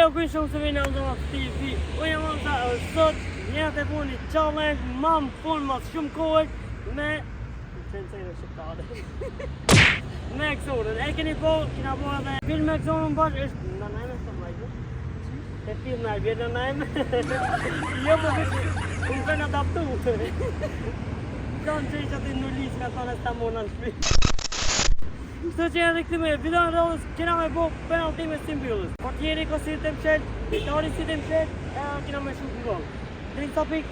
eu kun shumë se vinë Aldo TV. Unë jam ata sot një të puni challenge mam fun mas shumë kohë me censere shqiptare. Me Exonën. E keni po, kina po edhe film me Exonën bash është në najme së majtë. E film në vjetë në najme. Jo po unë kënë adaptu. Kanë që i që ati në lisë ka tonë e sta mona në shpi. Kështu që edhe këtime video në rrëllës kena me bo penalti me Simbyllës. Portieri ko si të mshet, vitari si të mshet, e kena me shuk në gol. Drejtë sa pik?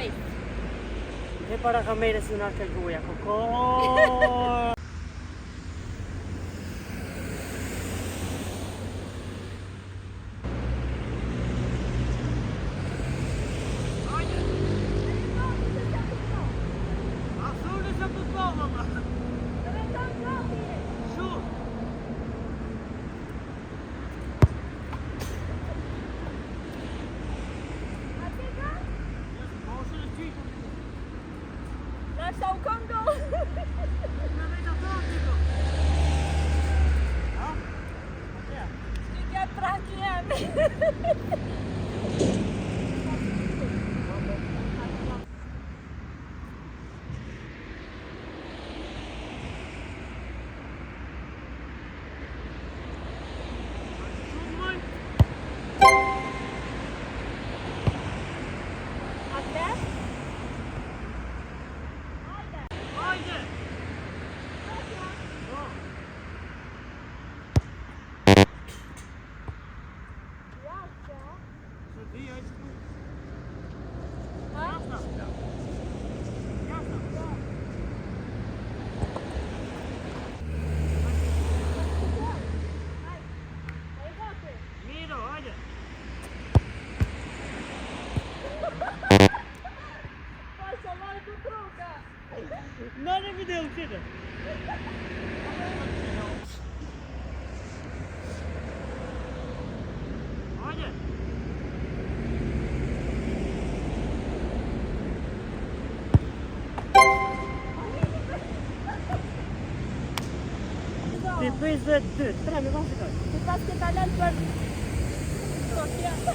5. E para kamere si në arke goja, koko. Lascia un congo! Che praticamente! Non è video uscito! Olha! Depois de 3 me vão ficar. Tu pas che talent për...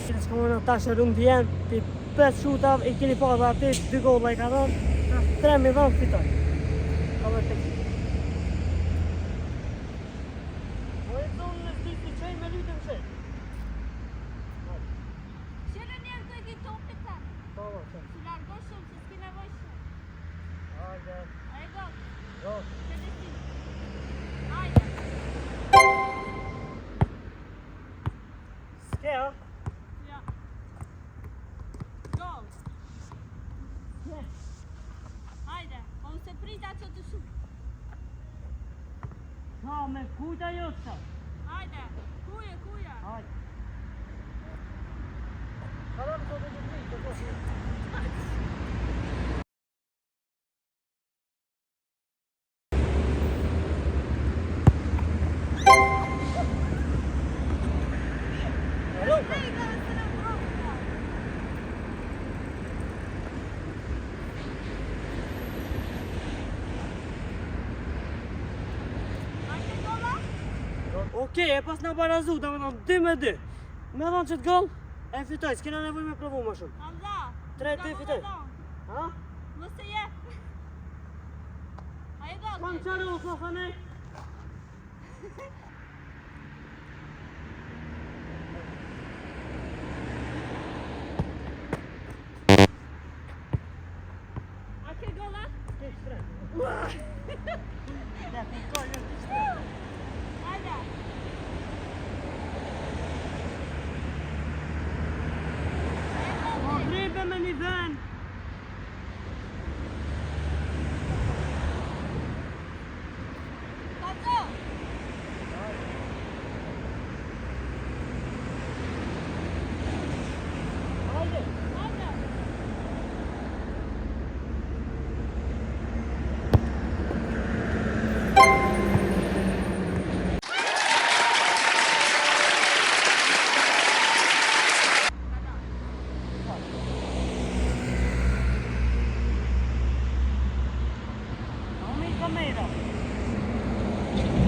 Kena shka mëna tashe rëmë djenë, ti 5 shutav i keni pa dhe ati 2 golla i ka dhënë, 3 me dhënë fitoj. Ka dhe të kështë. O e zonë në stisë të qej me lytë në qej. Qëllë njerë të e ki topit ta? Pa va, qëllë. Si largo shumë, se s'ki nevoj shumë. Hajde. A e go? Go. Qëllë ti. Hajde. Ske, ha? Ja. Gol. Hajde, unë se prita që të shumë. No, me kujta jo të Hajde, kuja. Hajde. Karam të të të të Okej, e pas nga barazu, da me thonë 2 me 2. Me thonë që t'gall, e fitoj, s'kena nevoj me provu ma shumë. Hamza. 3-2 fitoj. Ha? Mëse je. A e go? Kam qaru, po thane. A ke gola? Ke shtre. Da, pikoj, jo, ke shtre. Hajde. Po gribe me një ven. Tato. Hajde. Hajde. Camera.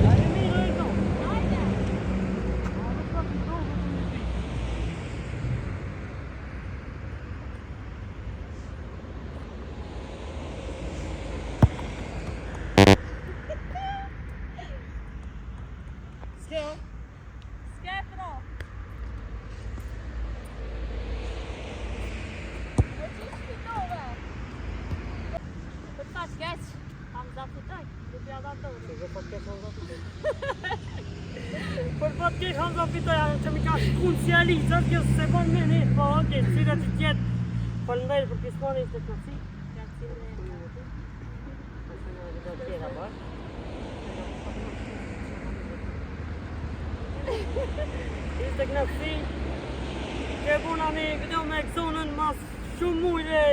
Dai, miro, ecco. Hajde. Kjo. S'ke pro. Po që fitove? Po të faç keq? Hamza fitoj. Për fat keq Hamza fitoj, që mi ka shkun si Alizat, kjo se bon me një, po oke, cilat që tjetë, falëndajrë për pjesmoni ishte kënaqësi. Ishte kënaqësi, që puna një video me Exonën mas shumë mujë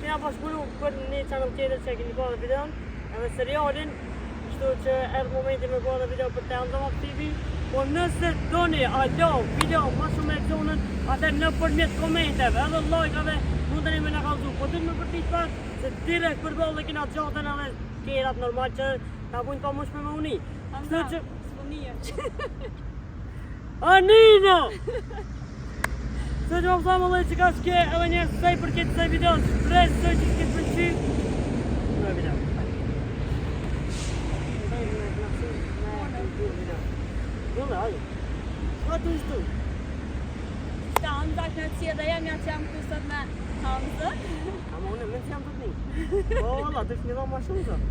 kena bashkëpunu për një channel tjetër që e keni bërë videon, edhe serialin, kështu që erdhë momenti me bërë video për të Andama TV, po nëse doni alo video ma shumë me Exonën, atër në përmjet komenteve, edhe lajkave, mundeni me në kalzu, po të me përtit pak, se direkt përballë kena gjatën edhe kerat normal që ta bujnë pa mush me më uni. Kështu që... S'punije. Anino! Se që më pëthamë dhe që ka shke edhe njerë sej për këtë sej video, shpresë që s'ke përqy në video. Gjëllë, hajde. Shka të ishtu? Shka Hamza kënaqësi edhe jam ja që jam kusët me Hamza. Ama unë me që jam të të një. O, valla, të shmi dha ma shumë të.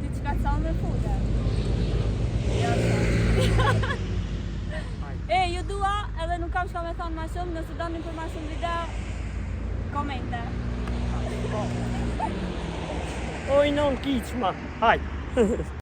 Ti që ka të sanë me fude. Ja, e, ju dua edhe nuk kam shka me thonë ma shumë, nëse doni për ma shumë video, komente. Oj, non kiqma. Hajde.